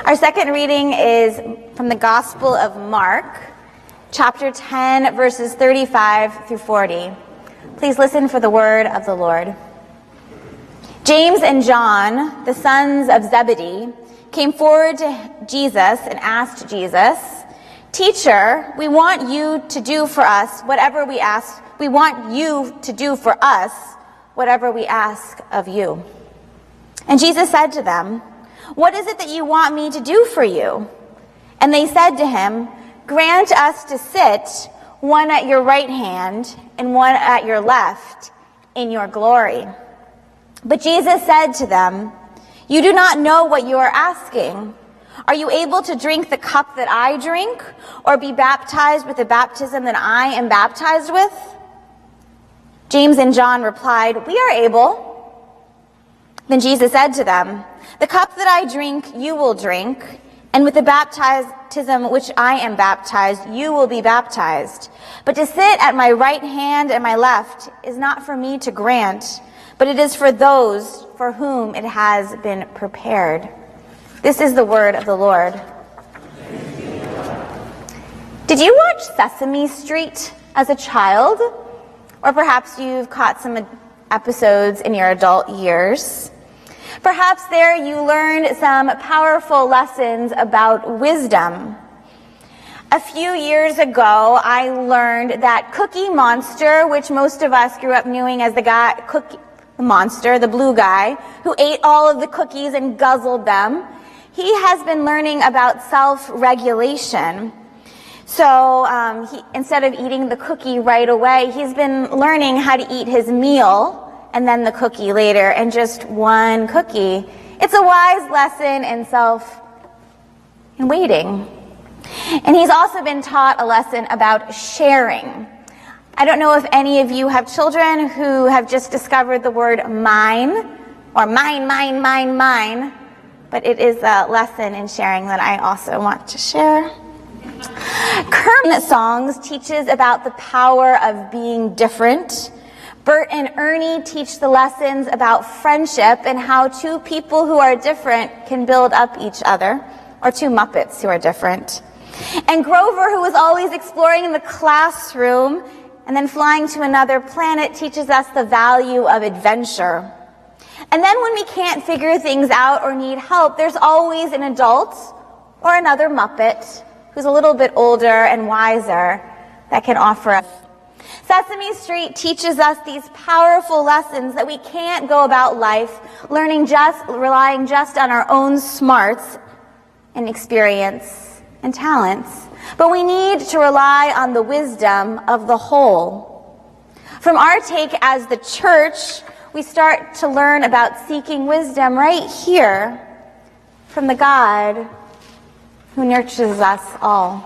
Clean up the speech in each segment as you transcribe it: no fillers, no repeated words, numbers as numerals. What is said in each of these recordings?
Our second reading is from the Gospel of Mark, chapter 10, verses 35 through 40. Please listen for the word of the Lord. James and John, the sons of Zebedee, came forward to Jesus and asked Jesus, "Teacher, we want you to do for us whatever we ask. We want you to do for us whatever we ask of you." And Jesus said to them, "What is it that you want me to do for you?" And they said to him, "Grant us to sit, one at your right hand and one at your left, in your glory." But Jesus said to them, "You do not know what you are asking. Are you able to drink the cup that I drink, or be baptized with the baptism that I am baptized with?" James and John replied, "We are able." Then Jesus said to them, "The cup that I drink, you will drink, and with the baptism which I am baptized, you will be baptized. But to sit at my right hand and my left is not for me to grant, but it is for those for whom it has been prepared." This is the word of the Lord. Did you watch Sesame Street as a child? Or perhaps you've caught some episodes in your adult years. Perhaps there you learned some powerful lessons about wisdom. A few years ago, I learned that Cookie Monster, which most of us grew up knowing as the monster, the blue guy, who ate all of the cookies and guzzled them, he has been learning about self-regulation. So instead of eating the cookie right away, he's been learning how to eat his meal and then the cookie later, and just one cookie. It's a wise lesson in waiting. And he's also been taught a lesson about sharing. I don't know if any of you have children who have just discovered the word mine, or mine, but it is a lesson in sharing that I also want to share. Kermit Songs teaches about the power of being different. Bert and Ernie teach the lessons about friendship and how two people who are different can build up each other, or two Muppets who are different. And Grover, who is always exploring in the classroom and then flying to another planet, teaches us the value of adventure. And then when we can't figure things out or need help, there's always an adult or another Muppet who's a little bit older and wiser that can offer us. Sesame Street teaches us these powerful lessons that we can't go about life relying just on our own smarts and experience and talents, but we need to rely on the wisdom of the whole. From our take as the church, we start to learn about seeking wisdom right here from the God who nurtures us all.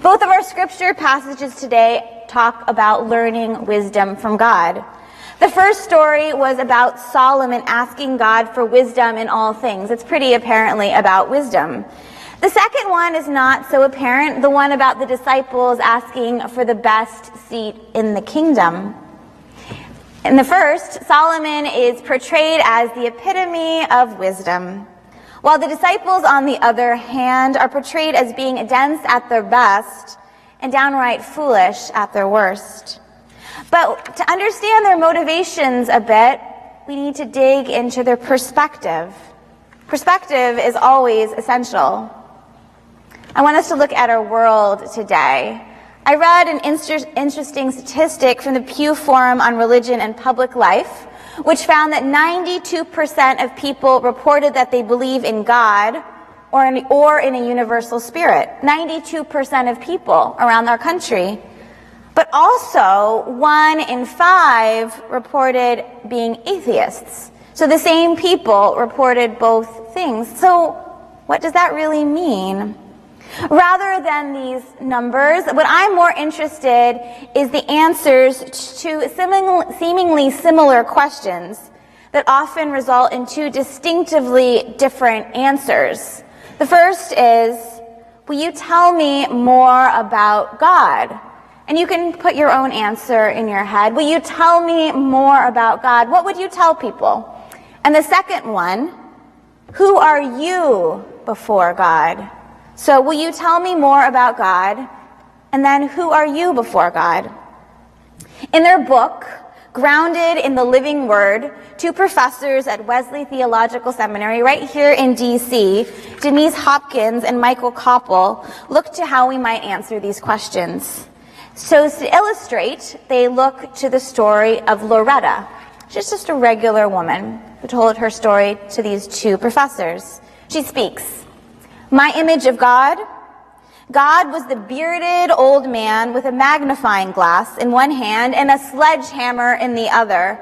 Both of our scripture passages today talk about learning wisdom from God. The first story was about Solomon asking God for wisdom in all things. It's pretty apparently about wisdom. The second one is not so apparent, the one about the disciples asking for the best seat in the kingdom. In the first, Solomon is portrayed as the epitome of wisdom, while the disciples, on the other hand, are portrayed as being dense at their best and downright foolish at their worst. But to understand their motivations a bit, we need to dig into their perspective. Perspective is always essential. I want us to look at our world today. I read an interesting statistic from the Pew Forum on Religion and Public Life, which found that 92% of people reported that they believe in God or in a universal spirit. 92% of people around our country. But also, 1 in 5 reported being atheists. So the same people reported both things. So what does that really mean? Rather than these numbers, what I'm more interested is the answers to seemingly similar questions that often result in two distinctively different answers. The first is, will you tell me more about God? And you can put your own answer in your head. Will you tell me more about God? What would you tell people? And the second one, who are you before God. So will you tell me more about God? And then who are you before God? In their book, Grounded in the Living Word, two professors at Wesley Theological Seminary right here in D.C., Denise Hopkins and Michael Koppel, look to how we might answer these questions. So to illustrate, they look to the story of Loretta. She's just a regular woman who told her story to these two professors. She speaks, "My image of God? God was the bearded old man with a magnifying glass in one hand and a sledgehammer in the other,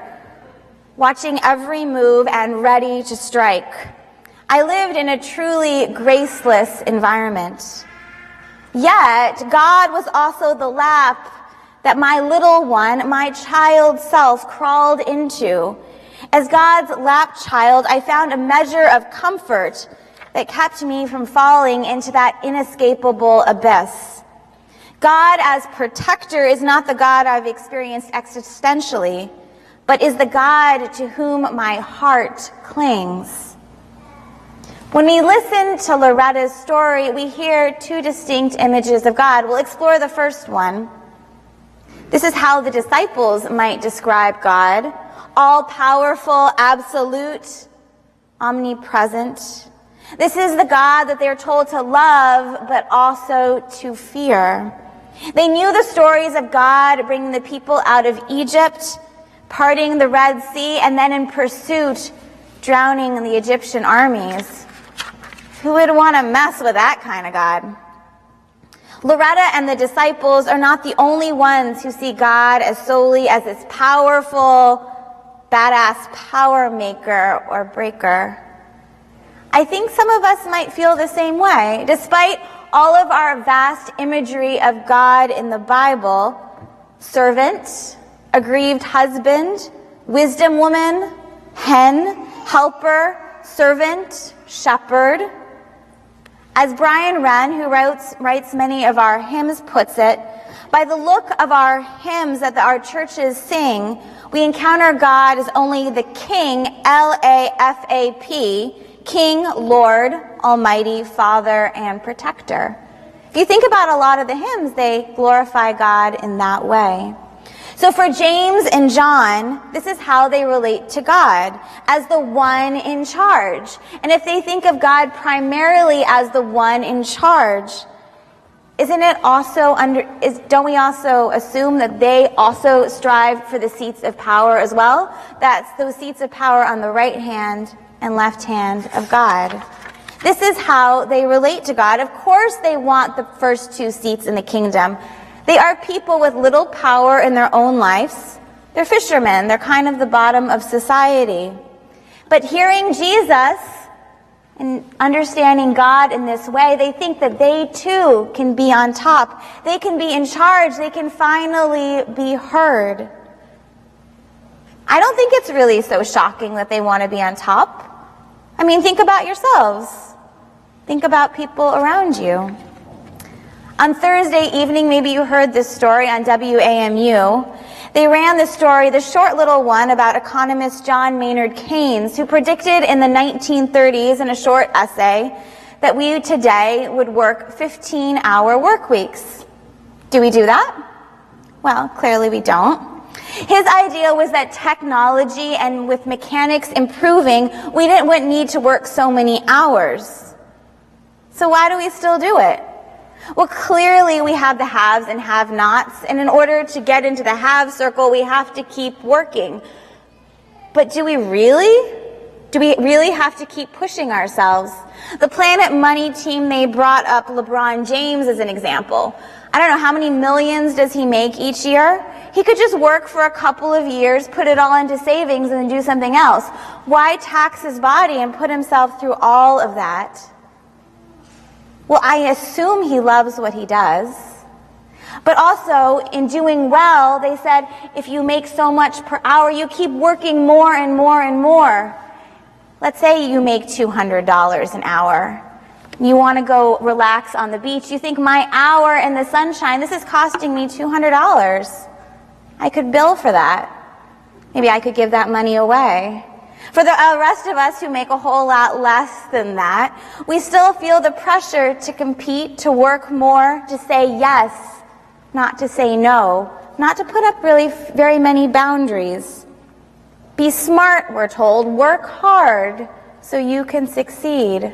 watching every move and ready to strike. I lived in a truly graceless environment. Yet, God was also the lap that my little one, my child self, crawled into. As God's lap child, I found a measure of comfort that kept me from falling into that inescapable abyss. God as protector is not the God I've experienced existentially, but is the God to whom my heart clings." When we listen to Loretta's story, we hear two distinct images of God. We'll explore the first one. This is how the disciples might describe God: all-powerful, absolute, omnipresent. This is the God that they're told to love, but also to fear. They knew the stories of God bringing the people out of Egypt, parting the Red Sea, and then in pursuit, drowning the Egyptian armies. Who would want to mess with that kind of God? Loretta and the disciples are not the only ones who see God as solely as this powerful, badass power maker or breaker. I think some of us might feel the same way. Despite all of our vast imagery of God in the Bible, servant, aggrieved husband, wisdom woman, hen, helper, servant, shepherd. As Brian Wren, who writes many of our hymns, puts it, by the look of our hymns that our churches sing, we encounter God as only the King, L-A-F-A-P, King, Lord, Almighty, Father, and Protector. If you think about a lot of the hymns, they glorify God in that way. So for James and John, this is how they relate to God, as the one in charge. And if they think of God primarily as the one in charge, isn't it also don't we also assume that they also strive for the seats of power as well? That's those seats of power on the right hand and left hand of God. This is how they relate to God. Of course, they want the first two seats in the kingdom. They are people with little power in their own lives. They're fishermen. They're kind of the bottom of society. But hearing Jesus and understanding God in this way, they think that they too can be on top. They can be in charge. They can finally be heard. I don't think it's really so shocking that they want to be on top. I mean, think about yourselves. Think about people around you. On Thursday evening, maybe you heard this story on WAMU. They ran the story, the short little one, about economist John Maynard Keynes, who predicted in the 1930s in a short essay that we today would work 15-hour work weeks. Do we do that? Well, clearly we don't. His idea was that technology and with mechanics improving, we wouldn't need to work so many hours. So why do we still do it? Well, clearly we have the haves and have-nots, and in order to get into the have circle, we have to keep working. But do we really? Do we really have to keep pushing ourselves? The Planet Money team, they brought up LeBron James as an example. I don't know, how many millions does he make each year? He could just work for a couple of years, put it all into savings, and then do something else. Why tax his body and put himself through all of that? Well, I assume he loves what he does. But also, in doing well, they said, if you make so much per hour, you keep working more and more and more. Let's say you make $200 an hour. You want to go relax on the beach. You think, my hour in the sunshine, this is costing me $200. I could bill for that. Maybe I could give that money away. For the rest of us who make a whole lot less than that, we still feel the pressure to compete, to work more, to say yes, not to say no, not to put up really very many boundaries. Be smart, we're told. Work hard so you can succeed.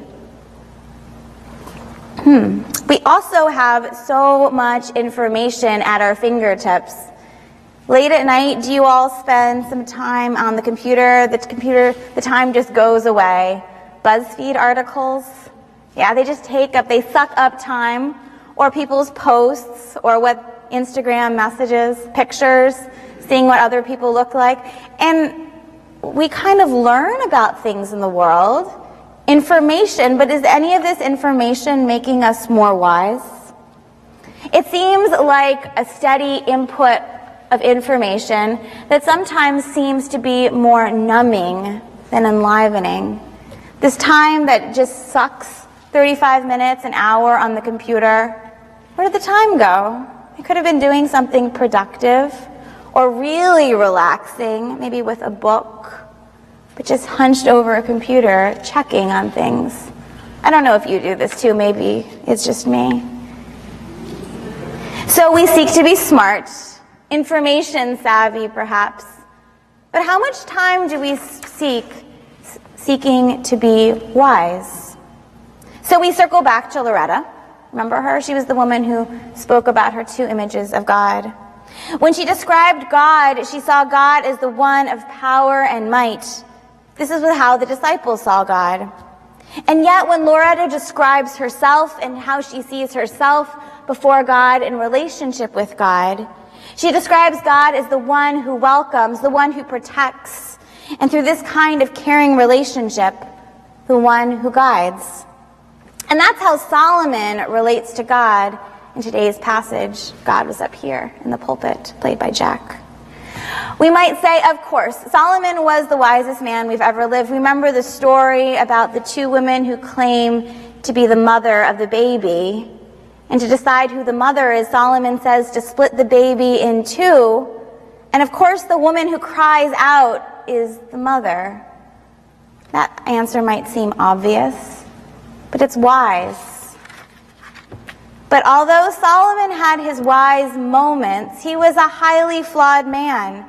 We also have so much information at our fingertips. Late at night, do you all spend some time on the computer? The time just goes away. BuzzFeed articles, yeah, they suck up time, or people's posts, or what Instagram messages, pictures, seeing what other people look like. And we kind of learn about things in the world, information, but is any of this information making us more wise? It seems like a steady input of information that sometimes seems to be more numbing than enlivening. This time that just sucks, 35 minutes, an hour on the computer, where did the time go? I could have been doing something productive or really relaxing, maybe with a book, but just hunched over a computer checking on things. I don't know if you do this too, maybe it's just me. So we seek to be smart, information savvy perhaps, but how much time do we seeking to be wise? So we circle back to Loretta. Remember her? She was the woman who spoke about her two images of God. When she described God, she saw God as the one of power and might. This is how the disciples saw God. And yet when Loretta describes herself and how she sees herself before God in relationship with God, she describes God as the one who welcomes, the one who protects, and through this kind of caring relationship, the one who guides. And that's how Solomon relates to God in today's passage. God was up here in the pulpit, played by Jack. We might say, of course, Solomon was the wisest man we've ever lived. Remember the story about the two women who claim to be the mother of the baby. And to decide who the mother is, Solomon says to split the baby in two. And of course, the woman who cries out is the mother. That answer might seem obvious, but it's wise. But although Solomon had his wise moments, he was a highly flawed man.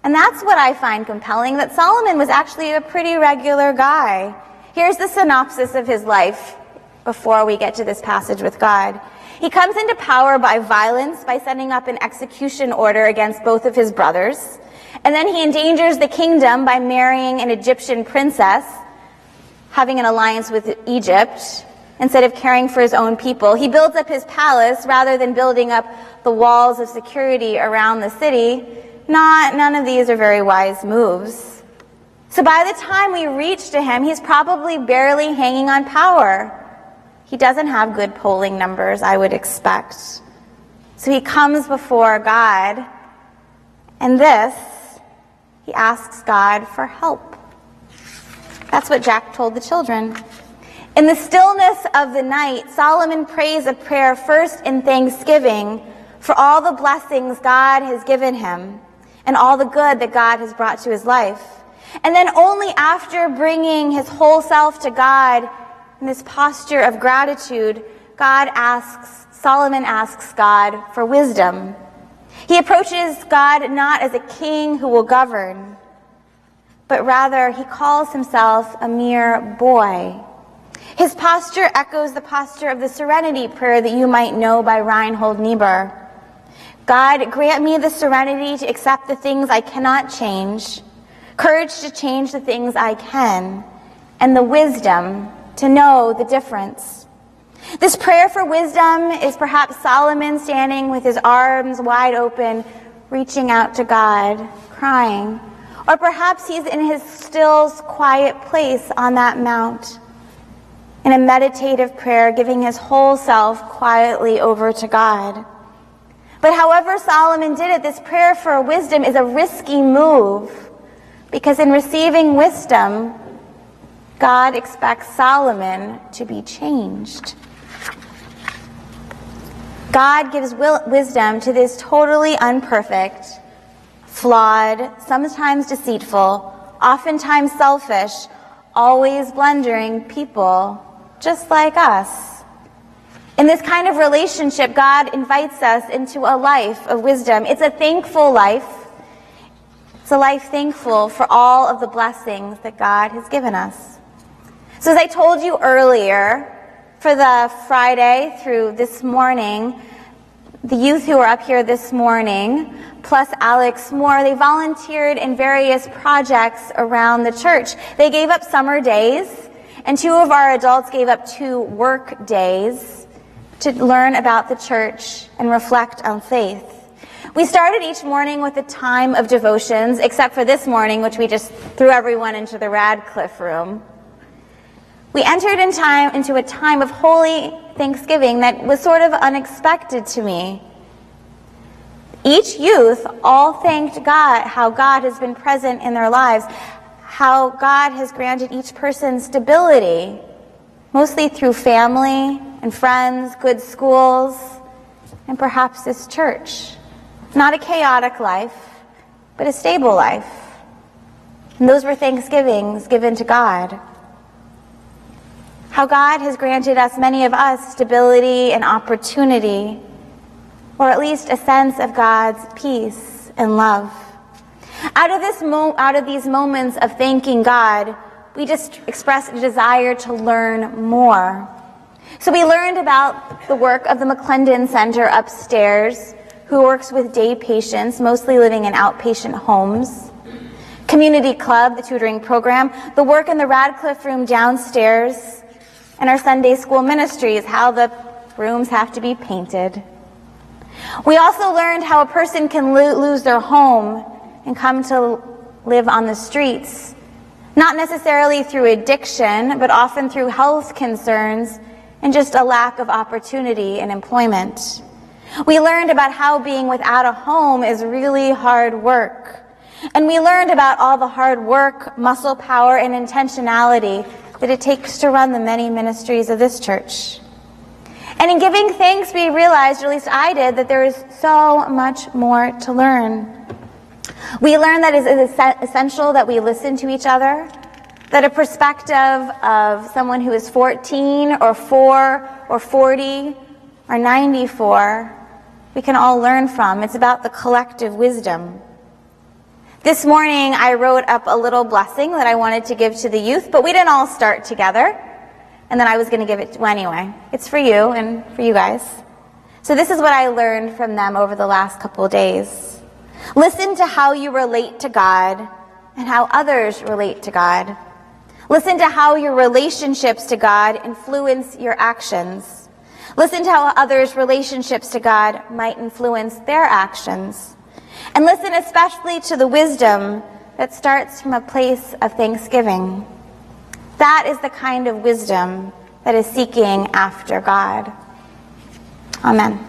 And that's what I find compelling, that Solomon was actually a pretty regular guy. Here's the synopsis of his life before we get to this passage with God. He comes into power by violence, by setting up an execution order against both of his brothers. And then he endangers the kingdom by marrying an Egyptian princess, having an alliance with Egypt, instead of caring for his own people. He builds up his palace rather than building up the walls of security around the city. None of these are very wise moves. So by the time we reach to him, he's probably barely hanging on power. He doesn't have good polling numbers, I would expect. So he comes before God, and he asks God for help. That's what Jack told the children. In the stillness of the night, Solomon prays a prayer first in thanksgiving for all the blessings God has given him and all the good that God has brought to his life. And then only after bringing his whole self to God in this posture of gratitude, Solomon asks God for wisdom. He approaches God not as a king who will govern, but rather he calls himself a mere boy. His posture echoes the posture of the Serenity Prayer that you might know by Reinhold Niebuhr. God, grant me the serenity to accept the things I cannot change, courage to change the things I can, and the wisdom to know the difference. This prayer for wisdom is perhaps Solomon standing with his arms wide open, reaching out to God, crying. Or perhaps he's in his still, quiet place on that mount, in a meditative prayer, giving his whole self quietly over to God. But however Solomon did it, this prayer for wisdom is a risky move, because in receiving wisdom, God expects Solomon to be changed. God gives wisdom to this totally imperfect, flawed, sometimes deceitful, oftentimes selfish, always blundering people just like us. In this kind of relationship, God invites us into a life of wisdom. It's a thankful life. It's a life thankful for all of the blessings that God has given us. So as I told you earlier, for the Friday through this morning, the youth who are up here this morning, plus Alex Moore, they volunteered in various projects around the church. They gave up summer days, and 2 of our adults gave up 2 work days to learn about the church and reflect on faith. We started each morning with a time of devotions, except for this morning, which we just threw everyone into the Radcliffe room. We entered into a time of holy thanksgiving that was sort of unexpected to me. Each youth all thanked God, how God has been present in their lives, how God has granted each person stability, mostly through family and friends, good schools, and perhaps this church. Not a chaotic life, but a stable life. And those were thanksgivings given to God. How God has granted us, many of us, stability and opportunity, or at least a sense of God's peace and love. Out of these moments of thanking God, we just expressed a desire to learn more. So we learned about the work of the McClendon Center upstairs, who works with day patients, mostly living in outpatient homes. Community Club, the tutoring program, the work in the Radcliffe room downstairs, and our Sunday school ministries, how the rooms have to be painted. We also learned how a person can lose their home and come to live on the streets, not necessarily through addiction, but often through health concerns and just a lack of opportunity and employment. We learned about how being without a home is really hard work. And we learned about all the hard work, muscle power, and intentionality that it takes to run the many ministries of this church. And in giving thanks, we realized, or at least I did, that there is so much more to learn. We learned that it is essential that we listen to each other, that a perspective of someone who is 14 or 4 or 40 or 94, we can all learn from. It's about the collective wisdom. This morning, I wrote up a little blessing that I wanted to give to the youth, but we didn't all start together, and then I was going to give it anyway. It's for you and for you guys. So this is what I learned from them over the last couple of days. Listen to how you relate to God and how others relate to God. Listen to how your relationships to God influence your actions. Listen to how others' relationships to God might influence their actions. And listen especially to the wisdom that starts from a place of thanksgiving. That is the kind of wisdom that is seeking after God. Amen.